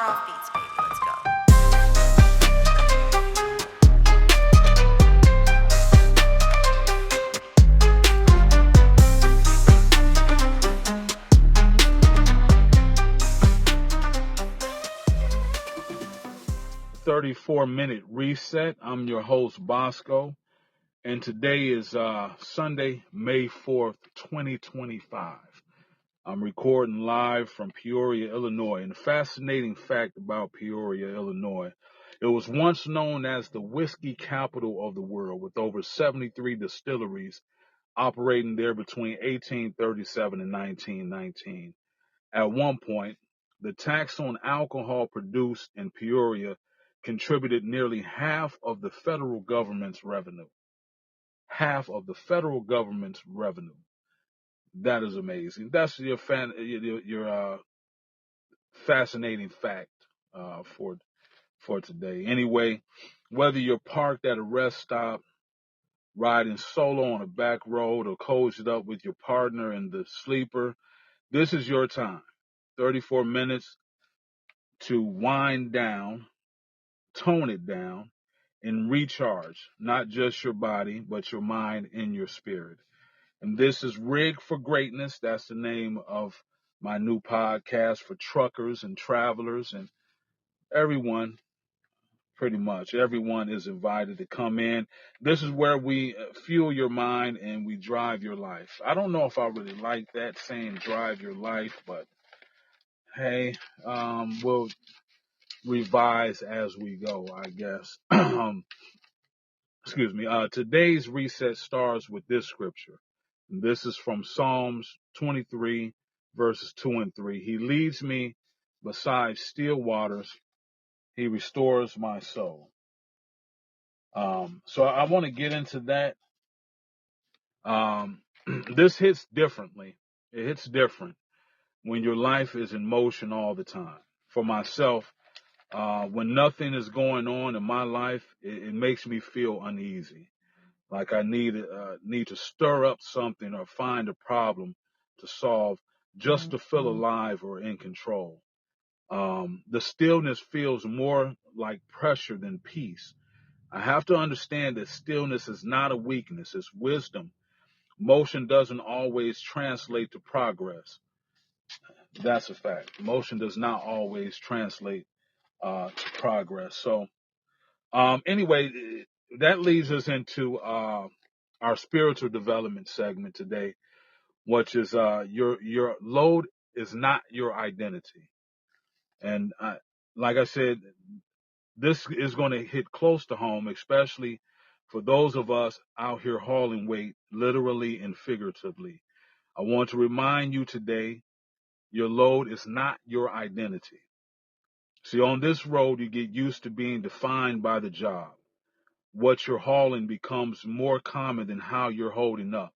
Wild beats, baby. Let's go. 34-minute reset. I'm your host, Bosco, and today is Sunday, May 4th, 2025. I'm recording live from Peoria, Illinois. And a fascinating fact about Peoria, Illinois, it was once known as the whiskey capital of the world, with over 73 distilleries operating there between 1837 and 1919. At one point, the tax on alcohol produced in Peoria contributed nearly half of the federal government's revenue. Half of the federal government's revenue. That is amazing. That's your fascinating fact for today. Anyway, whether you're parked at a rest stop, riding solo on a back road, or cozied up with your partner in the sleeper, this is your time. 34 minutes to wind down, tone it down, and recharge not just your body, but your mind and your spirit. And this is Rig for Greatness. That's the name of my new podcast for truckers and travelers and everyone. Pretty much everyone is invited to come in. This is where we fuel your mind and we drive your life. I don't know if I really like that saying drive your life, but hey, we'll revise as we go, I guess. Excuse me. Today's reset starts with this scripture. This is from Psalms 23, verses 2 and 3. He leads me beside still waters. He restores my soul. So I want to get into that. This hits differently. It hits different when your life is in motion all the time. For myself, when nothing is going on in my life, it makes me feel uneasy. Like I need to stir up something or find a problem to solve just to feel alive or in control. The stillness feels more like pressure than peace. I have to understand that stillness is not a weakness, it's wisdom. Motion doesn't always translate to progress. That's a fact. Motion does not always translate to progress. So, anyway, that leads us into our spiritual development segment today, which is your load is not your identity. And like I said, this is going to hit close to home, especially for those of us out here hauling weight, literally and figuratively. I want to remind you today, your load is not your identity. See, on this road, you get used to being defined by the job. What you're hauling becomes more common than how you're holding up.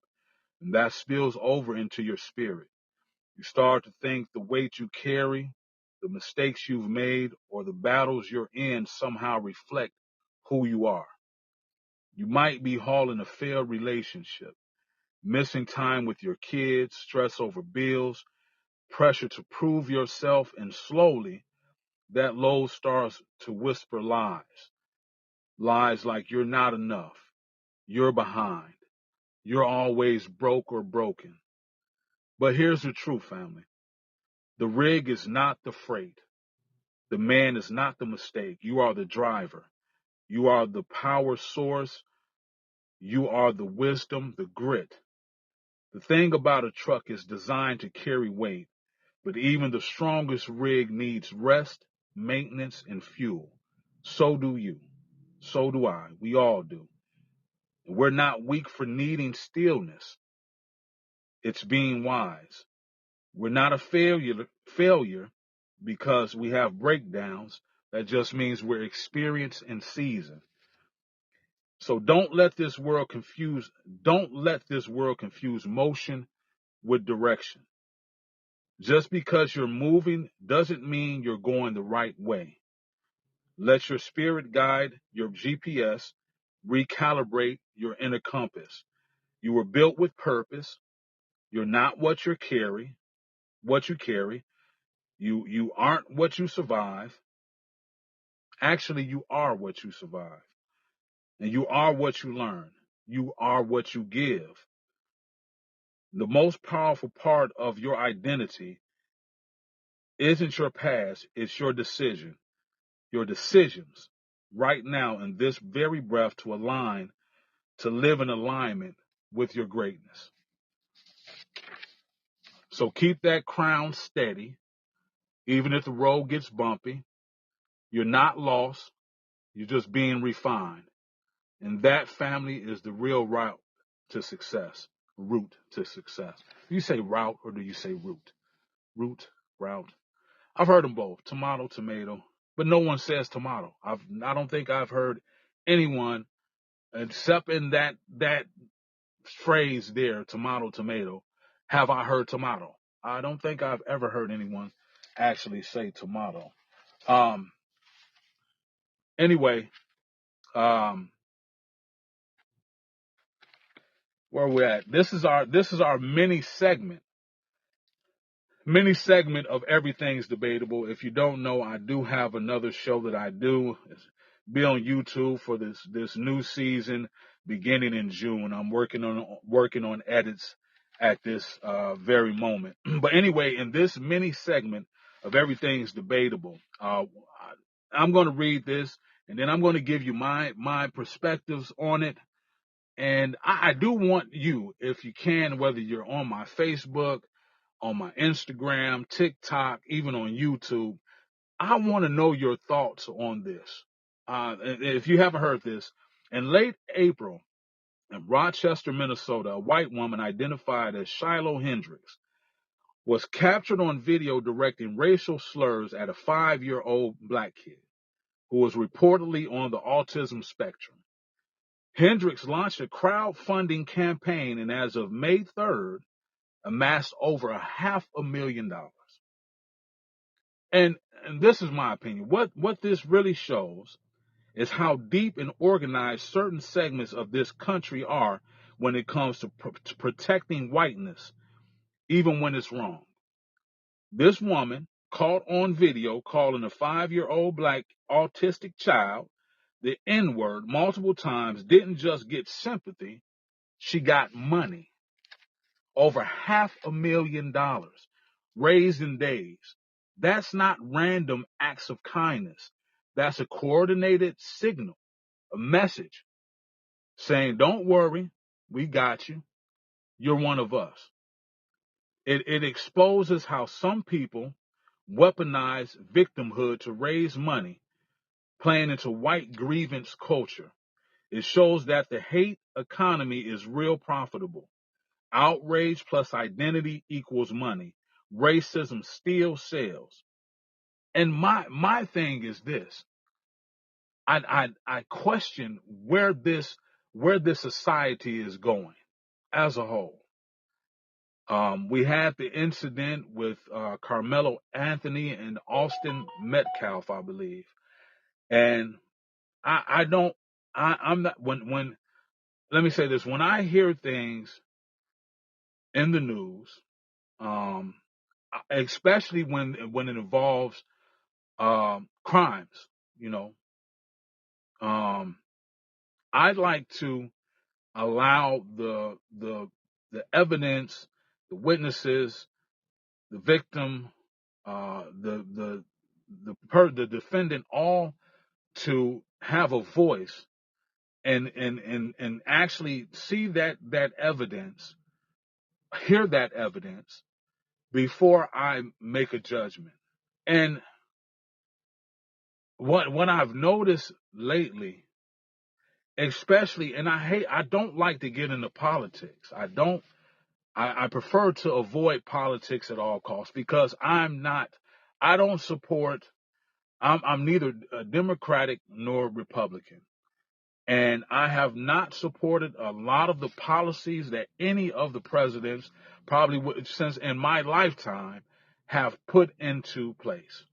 And that spills over into your spirit. You start to think the weight you carry, the mistakes you've made, or the battles you're in somehow reflect who you are. You might be hauling a failed relationship, missing time with your kids, stress over bills, pressure to prove yourself, and slowly that load starts to whisper lies. Lies like you're not enough, you're behind, you're always broke or broken. But here's the truth, family. The rig is not the freight. The man is not the mistake. You are the driver. You are the power source. You are the wisdom, the grit. The thing about a truck is designed to carry weight, but even the strongest rig needs rest, maintenance, and fuel. So do you. So do I. We all do. And we're not weak for needing stillness. It's being wise. We're not a failure because we have breakdowns. That just means we're experienced and seasoned. So don't let this world confuse motion with direction. Just because you're moving doesn't mean you're going the right way. Let your spirit guide your GPS, recalibrate your inner compass. You were built with purpose. You're not what you carry. You aren't what you survive. Actually, you are what you survive. And you are what you learn. You are what you give. The most powerful part of your identity isn't your past, it's your decision. Your decisions right now in this very breath to align, to live in alignment with your greatness. So keep that crown steady, even if the road gets bumpy. You're not lost, you're just being refined. And that, family, is the real route to success. Route to success. Do you say route or do you say route? Route, route. I've heard them both, tomato, tomato, but no one says tomato. I don't think I've heard anyone, except in that phrase there, tomato, tomato, have I heard tomato. I don't think I've ever heard anyone actually say tomato. Um, anyway, um, where we're at. This is our mini segment of Everything's Debatable. If you don't know, I do have another show that I do. Be on YouTube for this new season beginning in June. I'm working on edits at this very moment. But anyway, in this mini segment of Everything's Debatable, I'm going to read this and then I'm going to give you my perspectives on it. And I do want you, if you can, whether you're on my Facebook, on my Instagram, TikTok, even on YouTube, I want to know your thoughts on this. If you haven't heard this, in late April, in Rochester, Minnesota, a white woman identified as Shiloh Hendricks was captured on video directing racial slurs at a 5-year-old black kid who was reportedly on the autism spectrum. Hendricks launched a crowdfunding campaign and as of May 3rd, amassed over $500,000. And this is my opinion. What this really shows is how deep and organized certain segments of this country are when it comes to protecting whiteness, even when it's wrong. This woman caught on video calling a 5-year-old black autistic child the N-word multiple times didn't just get sympathy, she got money. Over $500,000 raised in days. That's not random acts of kindness. That's a coordinated signal, a message saying, don't worry, we got you. You're one of us. It exposes how some people weaponize victimhood to raise money, playing into white grievance culture. It shows that the hate economy is real profitable. Outrage plus identity equals money. Racism still sells. And my thing is this. I question where this society is going as a whole. We had the incident with Carmelo Anthony and Austin Metcalf, I believe. And I'm not when let me say this, when I hear things in the news, um, especially when it involves crimes, you know, I'd like to allow the evidence, the witnesses, the victim, the defendant, all to have a voice and actually see that evidence, hear that evidence before I make a judgment. And what I've noticed lately, especially, and I don't like to get into politics. I prefer to avoid politics at all costs because I'm neither Democratic nor Republican. And I have not supported a lot of the policies that any of the presidents since in my lifetime have put into place.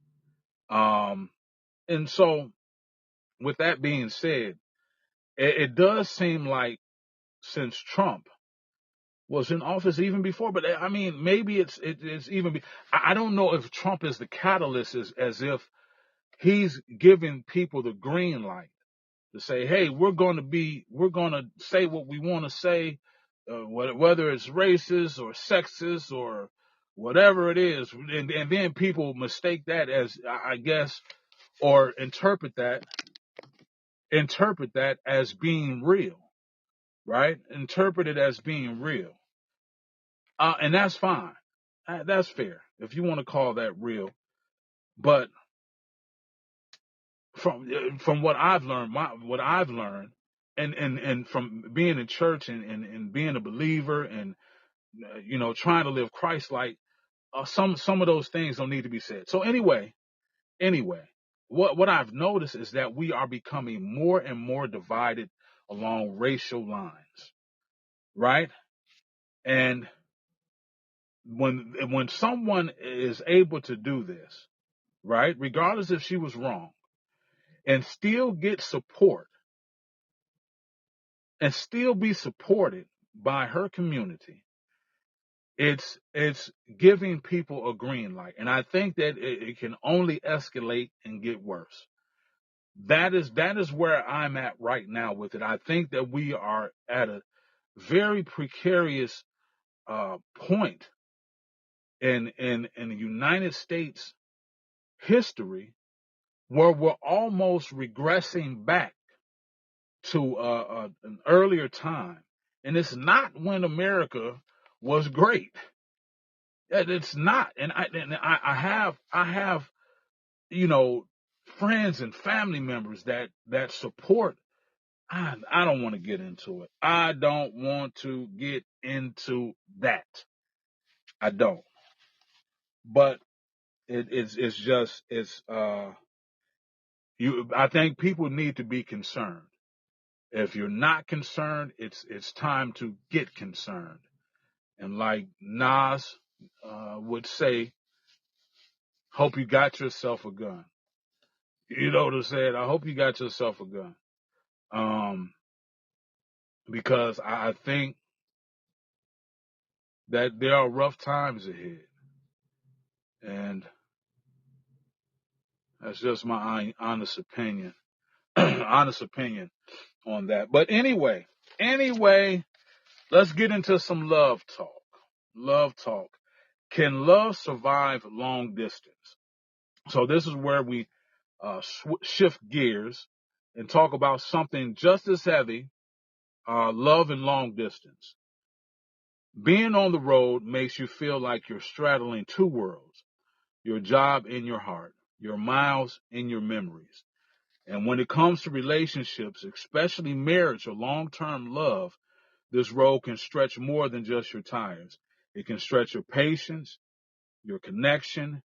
And so with that being said, it does seem like since Trump was in office even before, but I mean, maybe it's even, I don't know if Trump is the catalyst as if He's giving people the green light to say, hey, we're going to say what we want to say, whether it's racist or sexist or whatever it is. And then people mistake that as, I guess, or interpret that as being real, right? Interpret it as being real. And that's fine. That's fair if you want to call that real. But from what I've learned, and from being in church and being a believer and trying to live Christ-like, some of those things don't need to be said. So anyway, what I've noticed is that we are becoming more and more divided along racial lines, right? And when someone is able to do this, right, regardless if she was wrong, and still get support and still be supported by her community, it's giving people a green light. And I think that it can only escalate and get worse. That is where I'm at right now with it. I think that we are at a very precarious point in the United States history where we're almost regressing back to an earlier time. And it's not when America was great. It's not. And I have friends and family members that support. I don't want to get into it. I don't want to get into that. I don't. But it's just I think people need to be concerned. If you're not concerned, it's time to get concerned. And like Nas would say, hope you got yourself a gun. You know what I'm saying? I hope you got yourself a gun. Because I think that there are rough times ahead. And that's just my honest opinion. Honest opinion on that. But anyway, let's get into some love talk. Love talk. Can love survive long distance? So this is where we shift gears and talk about something just as heavy, love and long distance. Being on the road makes you feel like you're straddling two worlds, your job and your heart, your miles and your memories. And when it comes to relationships, especially marriage or long-term love, this road can stretch more than just your tires. It can stretch your patience, your connection,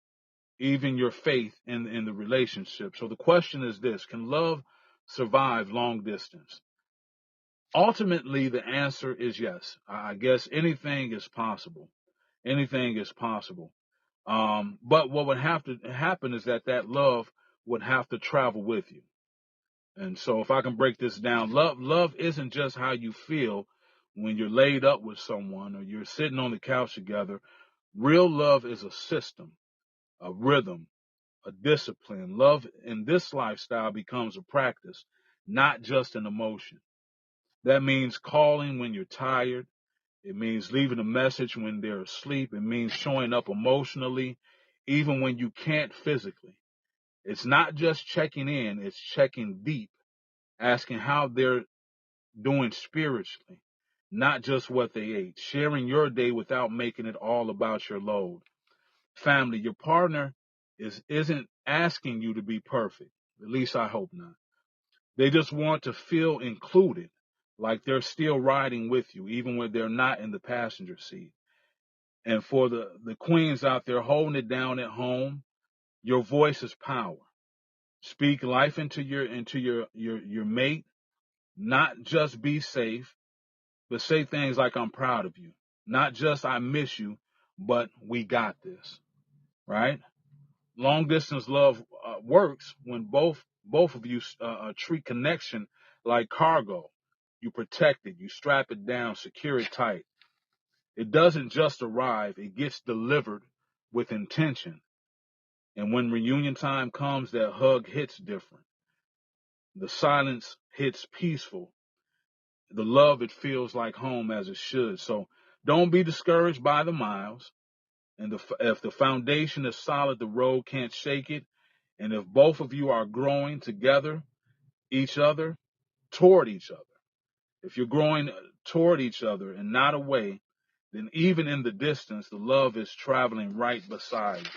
even your faith in the relationship. So the question is this: can love survive long distance? Ultimately, the answer is yes. I guess anything is possible. Anything is possible. But what would have to happen is that love would have to travel with you. And so if I can break this down, love isn't just how you feel when you're laid up with someone or you're sitting on the couch together. Real love is a system, a rhythm, a discipline. Love in this lifestyle becomes a practice, not just an emotion. That means calling when you're tired. It means leaving a message when they're asleep. It means showing up emotionally, even when you can't physically. It's not just checking in, it's checking deep, asking how they're doing spiritually, not just what they ate. Sharing your day without making it all about your load. Family, your partner isn't asking you to be perfect. At least I hope not. They just want to feel included, like they're still riding with you, even when they're not in the passenger seat. And for the queens out there holding it down at home, your voice is power. Speak life into your mate, not just be safe, but say things like I'm proud of you. Not just I miss you, but we got this, right? Long distance love works when both of you treat connection like cargo. You protect it, you strap it down, secure it tight. It doesn't just arrive, it gets delivered with intention. And when reunion time comes, that hug hits different. The silence hits peaceful. The love, it feels like home as it should. So don't be discouraged by the miles. And if the foundation is solid, the road can't shake it. And if both of you are growing together, each other, toward each other, if you're growing toward each other and not away, then even in the distance, the love is traveling right beside you,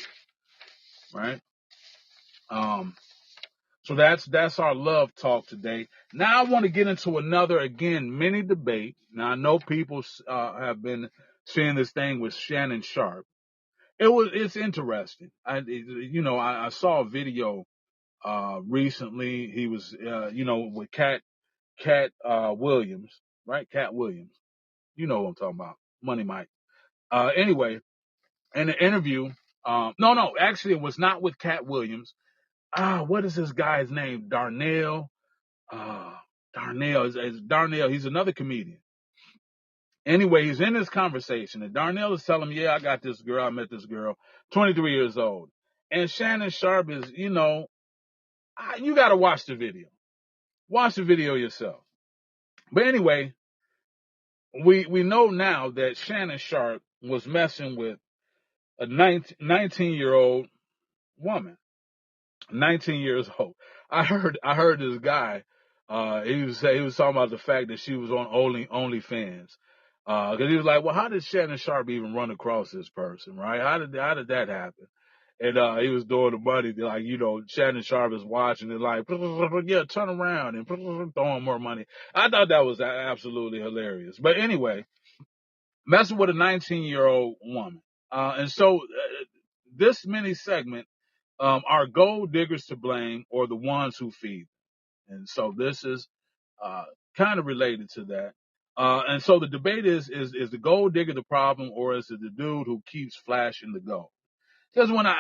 right? So that's our love talk today. Now I want to get into another, again, mini debate. Now I know people have been seeing this thing with Shannon Sharpe. It's interesting. I saw a video recently. He was with Cat Williams, right? Cat Williams. You know what I'm talking about. Money Mike. Anyway, in the interview, no, actually it was not with Cat Williams. What is this guy's name? Darnell. Uh, Darnell is Darnell. He's another comedian. Anyway, he's in this conversation, and Darnell is telling him, "Yeah, I got this girl. I met this girl, 23 years old." And Shannon Sharpe is, you got to watch the video. Watch the video yourself. But anyway, we know now that Shannon Sharpe was messing with a 19-year-old woman. 19 years old. I heard this guy, he was talking about the fact that she was on OnlyFans. Cause he was like, well, how did Shannon Sharpe even run across this person, right? How did that happen? And, he was doing the money, like, Shannon Sharpe is watching it like, yeah, turn around and throwing more money. I thought that was absolutely hilarious. But anyway, messing with a 19-year-old woman. And so this mini segment, are gold diggers to blame or the ones who feed? And so this is kind of related to that. And so the debate is the gold digger the problem, or is it the dude who keeps flashing the gold? Because when I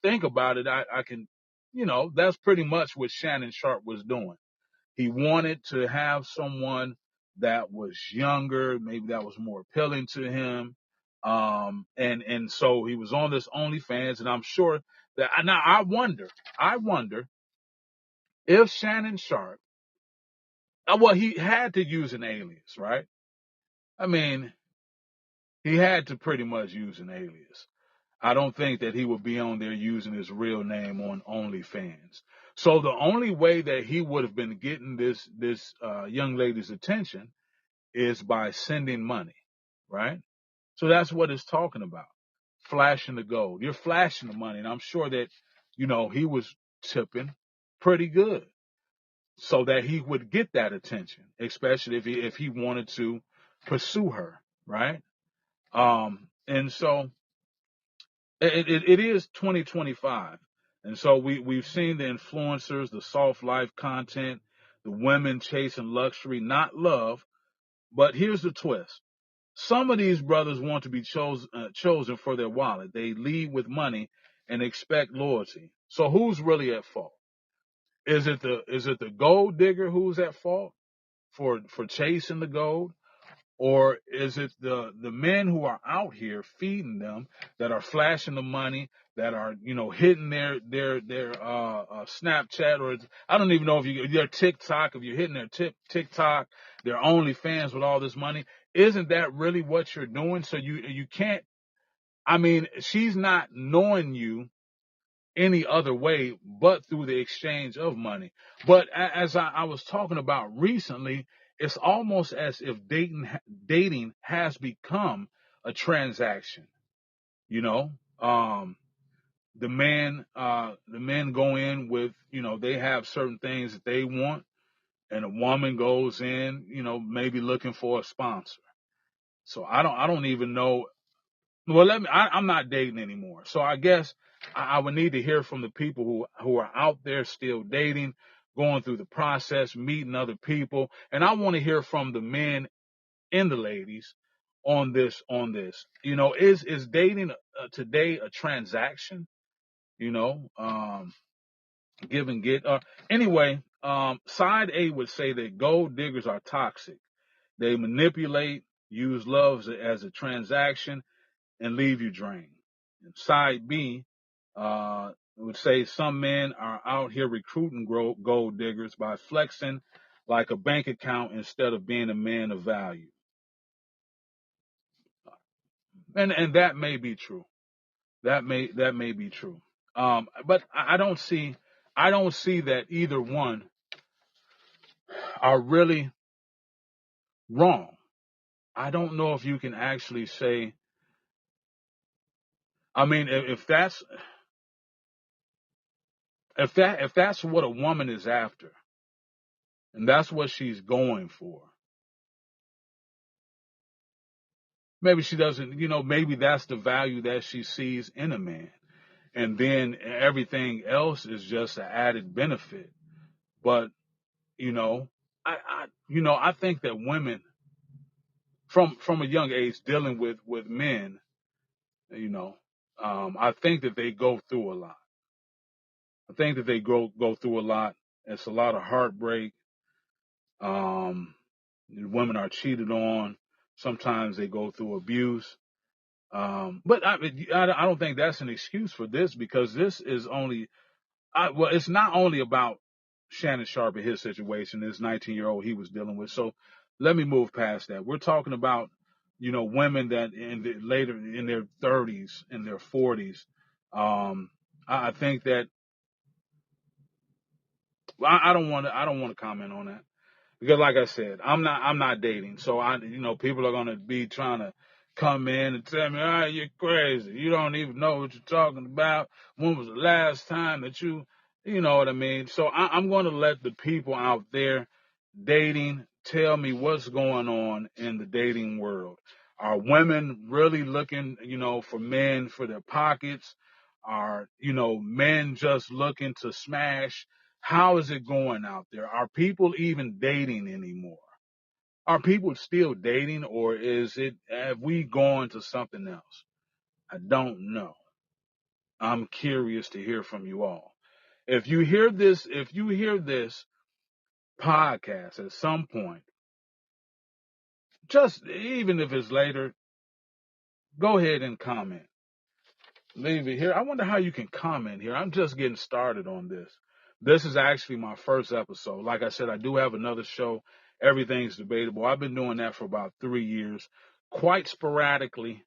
think about it, I can, that's pretty much what Shannon Sharpe was doing. He wanted to have someone that was younger, maybe that was more appealing to him. And so he was on this OnlyFans, and I'm sure that now I wonder if Shannon Sharpe, well, he had to use an alias, right? I mean, he had to pretty much use an alias. I don't think that he would be on there using his real name on OnlyFans. So the only way that he would have been getting this young lady's attention is by sending money, right? So that's what it's talking about. Flashing the gold. You're flashing the money. And I'm sure that, he was tipping pretty good so that he would get that attention, especially if he wanted to pursue her, right? And so it is 2025. And so we've seen the influencers, the soft life content, the women chasing luxury, not love. But here's the twist. Some of these brothers want to be chosen for their wallet. They lead with money and expect loyalty. So who's really at fault? Is it the gold digger who's at fault for chasing the gold? Or is it the men who are out here feeding them, that are flashing the money, that are, hitting their Snapchat, or I don't even know if their TikTok, if you're hitting their TikTok, their OnlyFans with all this money? Isn't that really what you're doing? So you can't, I mean, she's not knowing you any other way but through the exchange of money. But as I was talking about recently, it's almost as if dating has become a transaction. You know, the men go in with, they have certain things that they want, and a woman goes in, maybe looking for a sponsor. So I don't even know. Well, I'm not dating anymore. So I guess I would need to hear from the people who are out there still dating, going through the process, meeting other people. And I want to hear from the men and the ladies on this. Is dating today a transaction? Give and get. Anyway, side A would say that gold diggers are toxic. They manipulate, use love as a transaction, and leave you drained. And side B It would say some men are out here recruiting gold diggers by flexing like a bank account instead of being a man of value. And that may be true. That may be true. But I don't see that either one are really wrong. I don't know if you can actually say. I mean, if that's what a woman is after, and that's what she's going for, maybe she doesn't. Maybe that's the value that she sees in a man, and then everything else is just an added benefit. But you know, I think that women from a young age dealing with men, you know, I think that they go through a lot. I think that they go through a lot. It's a lot of heartbreak. Um, Women are cheated on. Sometimes they go through abuse. But I don't think that's an excuse for this, because this is only, well, it's not only about Shannon Sharpe and his situation, this 19-year-old he was dealing with. So let me move past that. We're talking about, women that later in their 30s, in their 40s. I think that I don't want to comment on that. Because like I said, I'm not dating. So people are gonna be trying to come in and tell me, you're crazy. You don't even know what you're talking about. When was the last time that you know what I mean? So I'm gonna let the people out there dating tell me what's going on in the dating world. Are women really looking, for men for their pockets? Are, men just looking to smash? How is it going out there? Are people even dating anymore? Are people still dating, or have we gone to something else? I don't know. I'm curious to hear from you all. If you hear this podcast at some point, just even if it's later, go ahead and comment. Leave it here. I wonder how you can comment here. I'm just getting started on this. This is actually my first episode. Like I said, I do have another show, Everything's Debatable. I've been doing that for about 3 years, quite sporadically,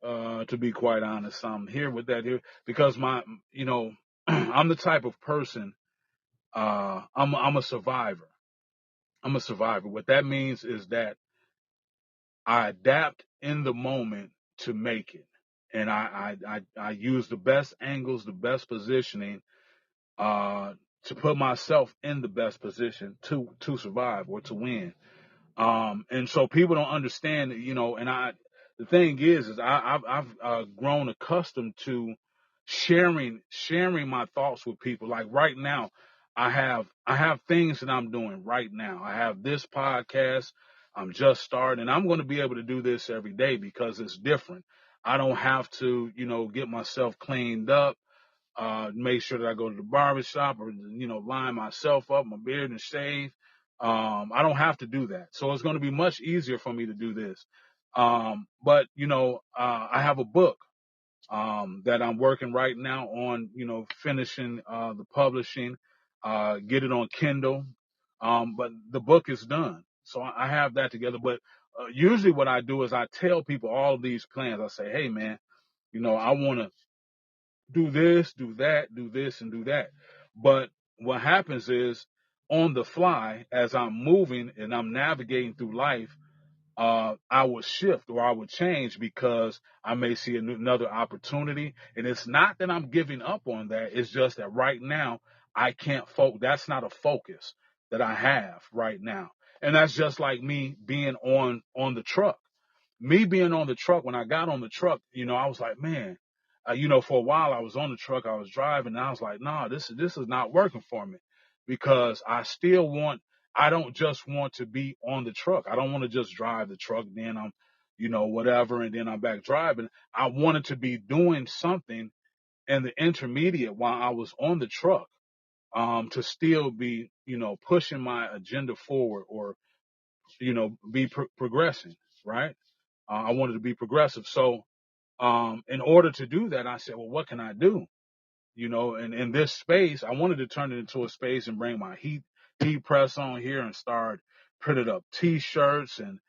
to be quite honest. I'm here with that here because I'm the type of person, I'm a survivor. I'm a survivor. What that means is that I adapt in the moment to make it. And I use the best angles, the best positioning, uh, to put myself in the best position to survive or to win. And so people don't understand, the thing is I've grown accustomed to sharing my thoughts with people. Like right now, I have things that I'm doing right now. I have this podcast. I'm just starting, and I'm going to be able to do this every day because it's different. I don't have to, get myself cleaned up, make sure that I go to the barber shop or, line myself up, my beard and shave. I don't have to do that. So it's going to be much easier for me to do this. But, I have a book, that I'm working right now on, finishing, the publishing, get it on Kindle. But the book is done. So I have that together. But usually what I do is I tell people all of these plans. I say, hey man, I want to do this, do that, do this, and do that. But what happens is on the fly, as I'm moving and I'm navigating through life, I would shift or I would change because I may see another opportunity. And it's not that I'm giving up on that. It's just that right now I can't focus. That's not a focus that I have right now. And that's just like me being on the truck. Me being on the truck, when I got on the truck, I was like, man, for a while I was on the truck, I was driving, and I was like, nah, this is not working for me because I don't just want to be on the truck. I don't want to just drive the truck, then I'm, whatever, and then I'm back driving. I wanted to be doing something in the intermediate while I was on the truck, to still be, pushing my agenda forward or, be progressing, right? I wanted to be progressive. So, in order to do that, I said, well, what can I do? and in this space, I wanted to turn it into a space and bring my heat press on here and start printed up T-shirts and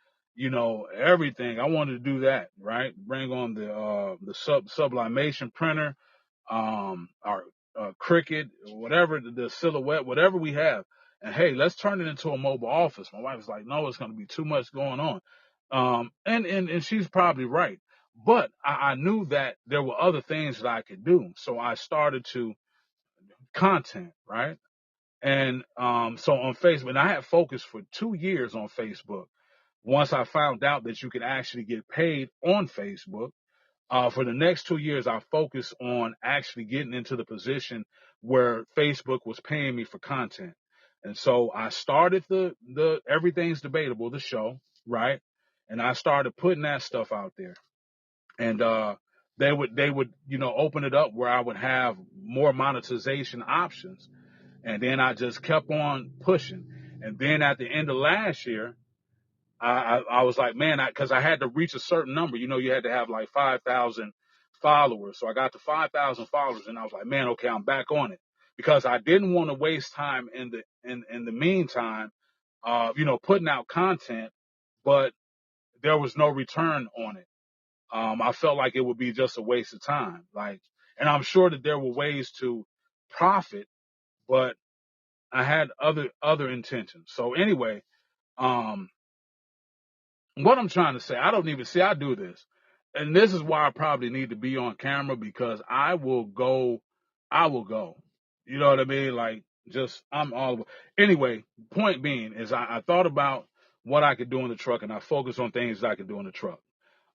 everything. I wanted to do that, right? Bring on the sublimation printer, our Cricut, whatever the silhouette, whatever we have. And hey, let's turn it into a mobile office. My wife was like, no, it's going to be too much going on. And she's probably right. But I knew that there were other things that I could do. So I started to content, right? And so on Facebook, and I had focused for 2 years on Facebook. Once I found out that you could actually get paid on Facebook, for the next 2 years, I focused on actually getting into the position where Facebook was paying me for content. And so I started the Everything's Debatable, the show, right? And I started putting that stuff out there. And they would open it up where I would have more monetization options. And then I just kept on pushing. And then at the end of last year, I was like, man, because I had to reach a certain number. You had to have like 5,000 followers. So I got to 5,000 followers, and I was like, man, okay, I'm back on it, because I didn't want to waste time in the meantime, putting out content, but there was no return on it. I felt like it would be just a waste of time. And I'm sure that there were ways to profit, but I had other intentions. So anyway, um, what I'm trying to say, I don't even see, I do this. And this is why I probably need to be on camera, because I will go. You know what I mean? I'm all. Anyway, point being is I thought about what I could do in the truck, and I focused on things that I could do in the truck.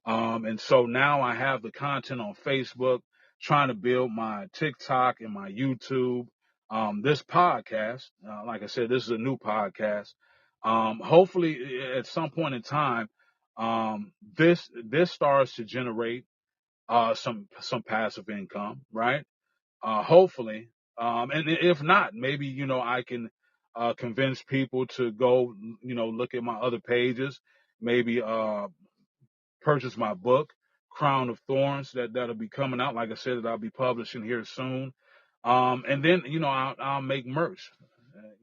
And so now I have the content on Facebook, trying to build my TikTok and my YouTube. This podcast, like I said, this is a new podcast. Hopefully at some point in time, this starts to generate, some passive income, right? Hopefully. And if not, maybe, I can, convince people to go, look at my other pages, maybe, purchase my book, Crown of Thorns, that'll be coming out. Like I said, that I'll be publishing here soon. And then, I'll make merch,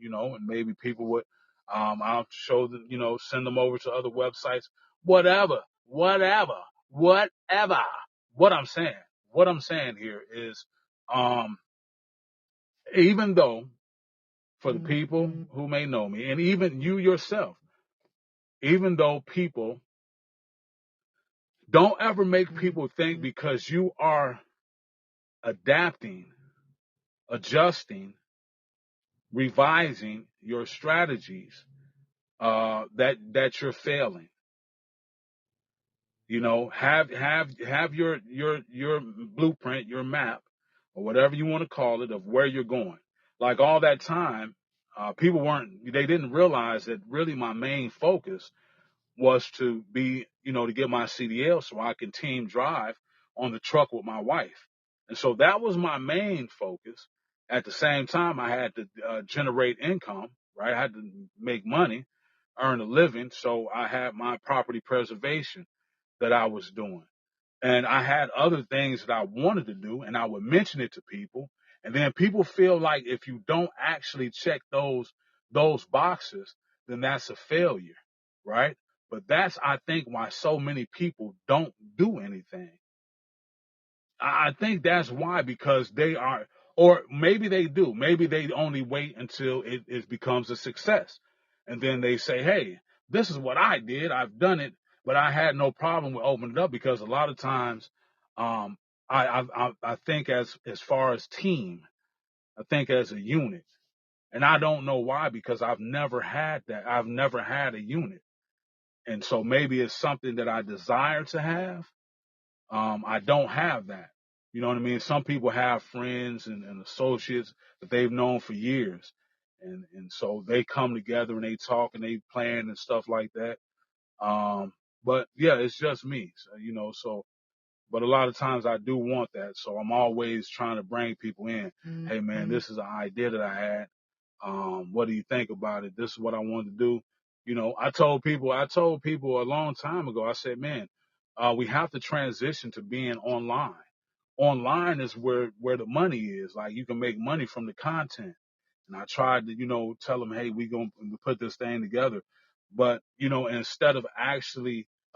and maybe people would, I'll show them, send them over to other websites, whatever, whatever, whatever. What I'm saying, what I'm saying here is, um, even though for the people who may know me, and even you yourself, even though people don't ever make people think because you are adapting, adjusting, revising your strategies, that you're failing. Have your blueprint, your map, or whatever you want to call it, of where you're going. Like all that time, they didn't realize that really my main focus was to get my CDL so I can team drive on the truck with my wife. And so that was my main focus. At the same time, I had to generate income, right? I had to make money, earn a living. So I had my property preservation that I was doing. And I had other things that I wanted to do, and I would mention it to people. And then people feel like if you don't actually check those boxes, then that's a failure, right? But that's, I think, why so many people don't do anything. I think that's why, because they are, or maybe they do. Maybe they only wait until it becomes a success. And then they say, hey, this is what I did. I've done it, but I had no problem with opening it up, because a lot of times, um, I think as far as team, I think as a unit. And I don't know why, because I've never had that. I've never had a unit. And so maybe it's something that I desire to have. I don't have that. You know what I mean? Some people have friends and associates that they've known for years. And so they come together and they talk and they plan and stuff like that. But yeah, it's just me. But a lot of times I do want that. So I'm always trying to bring people in. Hey man, this is an idea that I had. What do you think about it? This is what I wanted to do. I told people a long time ago, I said, man, we have to transition to being online. online is where the money is. Like, you can make money from the content. And I tried to, tell them, hey, we going to put this thing together. But, a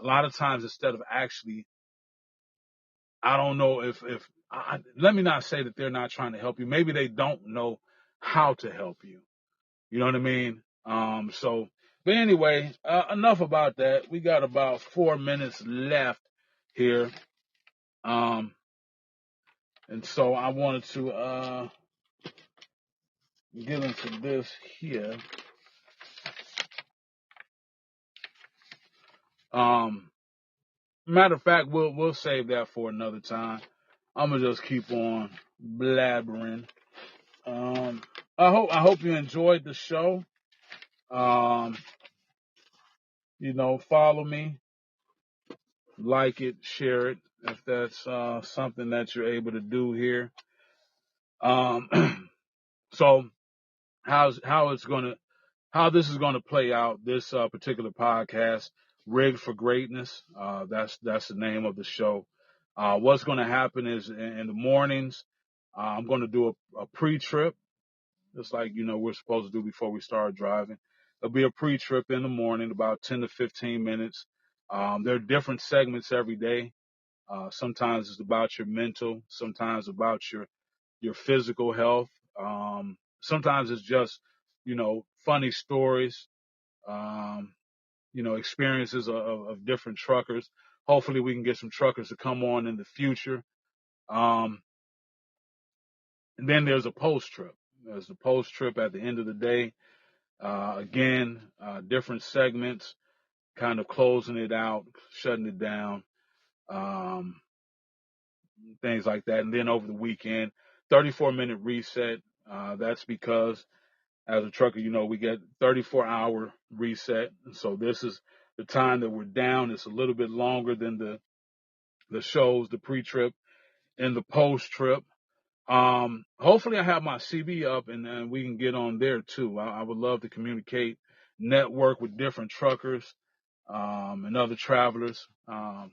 lot of times, I don't know let me not say that they're not trying to help you. Maybe they don't know how to help you. You know what I mean? But anyway, enough about that. We got about 4 minutes left here. And so I wanted to, get into this here. Matter of fact, we'll save that for another time. I'm gonna just keep on blabbering. I hope you enjoyed the show. Follow me, like it, share it if that's something that you're able to do here. So how this is gonna play out, this particular podcast, Rigged for Greatness. That's the name of the show. What's gonna happen is in the mornings, I'm gonna do a pre-trip, just like we're supposed to do before we start driving. There'll be a pre-trip in the morning, about 10 to 15 minutes. There are different segments every day. Sometimes it's about your mental, sometimes about your physical health. Sometimes it's just, funny stories, experiences of different truckers. Hopefully we can get some truckers to come on in the future. And then there's a post trip. There's the post trip at the end of the day. Again, different segments, kind of closing it out, shutting it down, things like that. And then over the weekend, 34-minute reset. That's because as a trucker, we get 34-hour reset. And so this is the time that we're down. It's a little bit longer than the shows, the pre-trip and the post-trip. Hopefully I have my CB up and we can get on there too. I would love to communicate, network with different truckers, and other travelers, on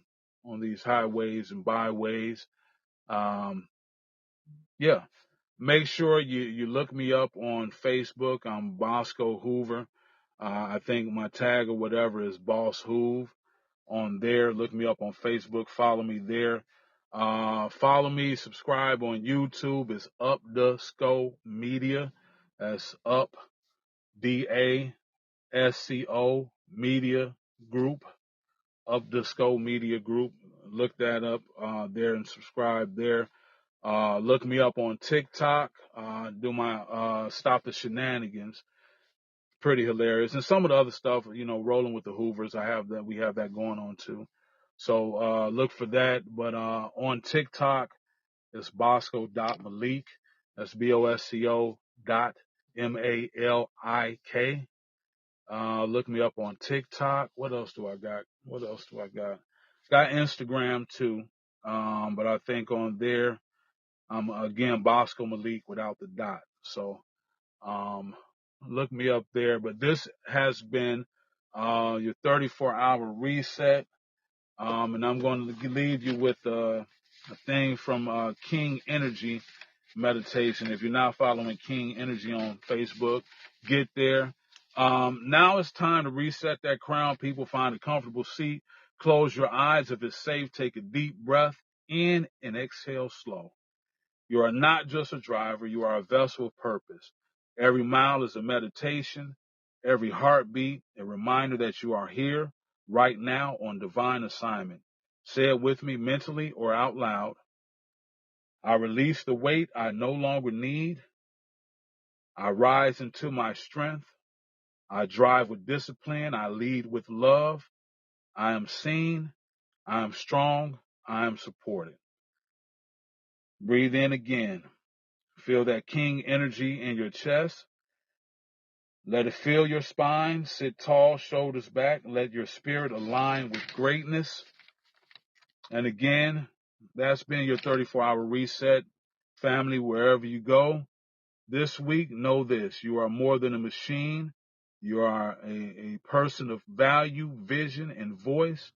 these highways and byways. Yeah. Make sure you look me up on Facebook. I'm Bosco Hoover. I think my tag or whatever is Boss Hoove on there. Look me up on Facebook. Follow me there. Follow me, subscribe on YouTube. It's Up the Sco Media. That's Up DASCO Media Group. Up the Sco Media Group. Look that up there and subscribe there. Look me up on TikTok. Do my Stop the Shenanigans. Pretty hilarious. And some of the other stuff, rolling with the Hoovers, we have that going on too. So look for that. But on TikTok, it's Bosco.Malik. That's BOSCO.MALIK. Look me up on TikTok. What else do I got? Got Instagram too. But I think on there, I'm again Bosco Malik without the dot. So look me up there. But this has been your 34-hour reset. And I'm going to leave you with a thing from King Energy Meditation. If you're not following King Energy on Facebook, get there. Now it's time to reset that crown. People, find a comfortable seat. Close your eyes. If it's safe, take a deep breath in and exhale slow. You are not just a driver. You are a vessel of purpose. Every mile is a meditation. Every heartbeat, a reminder that you are here right now on divine assignment. Say it with me mentally or out loud. I release the weight I no longer need. I rise into my strength. I drive with discipline. I lead with love. I am seen. I am strong. I am supported. Breathe in again. Feel that king energy in your chest. Let it fill your spine. Sit tall, shoulders back. Let your spirit align with greatness. And again, that's been your 34-hour reset. Family, wherever you go this week, know this. You are more than a machine. You are a person of value, vision, and voice.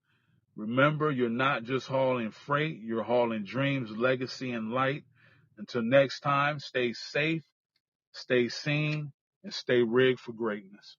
Remember, you're not just hauling freight, you're hauling dreams, legacy, and light. Until next time, stay safe, stay seen, and stay rigged for greatness.